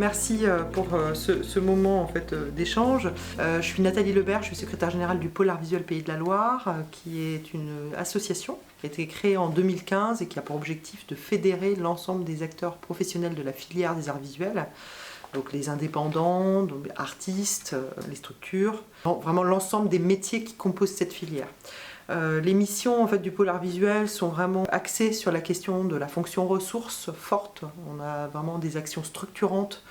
Merci pour ce moment en fait, d'échange. Je suis Nathalie Lebert, je suis secrétaire générale du Pôle Art Visuel Pays de la Loire, qui est une association qui a été créée en 2015 et qui a pour objectif de fédérer l'ensemble des acteurs professionnels de la filière des arts visuels. Donc les indépendants, donc les artistes, les structures, vraiment l'ensemble des métiers qui composent cette filière. Les missions en fait, du pôle art visuel sont vraiment axées sur la question de la fonction ressources forte. On a vraiment des actions structurantes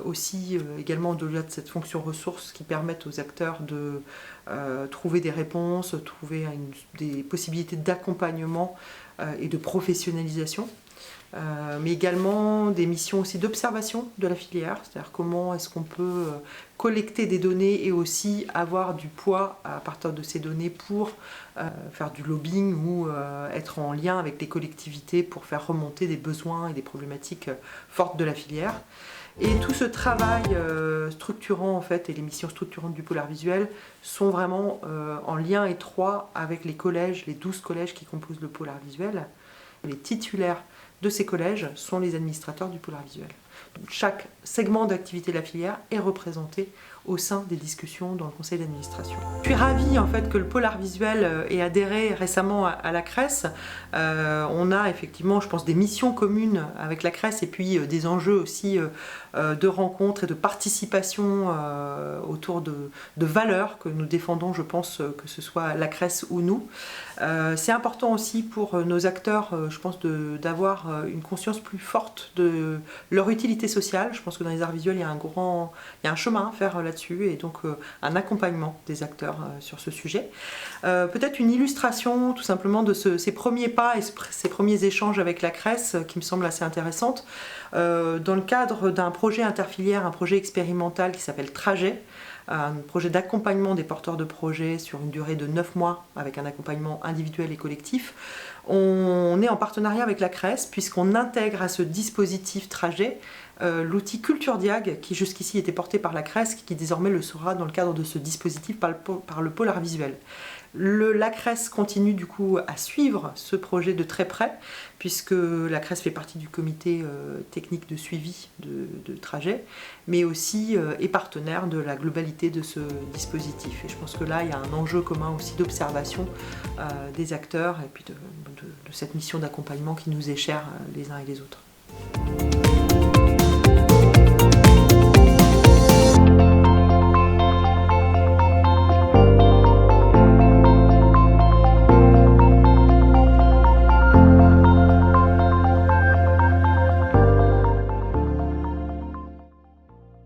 aussi également au-delà de cette fonction ressources qui permettent aux acteurs de trouver des réponses, trouver des possibilités d'accompagnement et de professionnalisation. Mais également des missions aussi d'observation de la filière, c'est-à-dire comment est-ce qu'on peut collecter des données et aussi avoir du poids à partir de ces données pour faire du lobbying ou être en lien avec les collectivités pour faire remonter des besoins et des problématiques fortes de la filière. Et tout ce travail structurant en fait, et les missions structurantes du pôle art visuel sont vraiment en lien étroit avec les collèges, les 12 collèges qui composent le pôle art visuel. Les titulaires de ces collèges sont les administrateurs du pôle art visuel. Donc, chaque segment d'activité de la filière est représenté au sein des discussions dans le conseil d'administration. Je suis ravie en fait, que le pôle art visuel ait adhéré récemment à la CRES. On a effectivement, je pense, des missions communes avec la CRES et puis des enjeux aussi de rencontres et de participation autour de valeurs que nous défendons, je pense, que ce soit la CRES ou nous. C'est important aussi pour nos acteurs, je pense, d'avoir une conscience plus forte de leur utilité sociale. Je pense que dans les arts visuels, il y a un chemin à faire là-dessus et donc un accompagnement des acteurs sur ce sujet. Peut-être une illustration tout simplement de ces premiers pas et ces premiers échanges avec la CRES qui me semble assez intéressante. Dans le cadre d'un projet interfilière, un projet expérimental qui s'appelle Trajet, un projet d'accompagnement des porteurs de projets sur une durée de 9 mois avec un accompagnement individuel et collectif. On est en partenariat avec la CRES puisqu'on intègre à ce dispositif Trajet l'outil Culture Diag qui jusqu'ici était porté par la CRES qui désormais le sera dans le cadre de ce dispositif par le pôle art visuel. La CRES continue du coup à suivre ce projet de très près puisque la CRES fait partie du comité technique de suivi de Trajet mais aussi est partenaire de la globalité de ce dispositif. Et je pense que là il y a un enjeu commun aussi d'observation des acteurs et puis de cette mission d'accompagnement qui nous est chère les uns et les autres.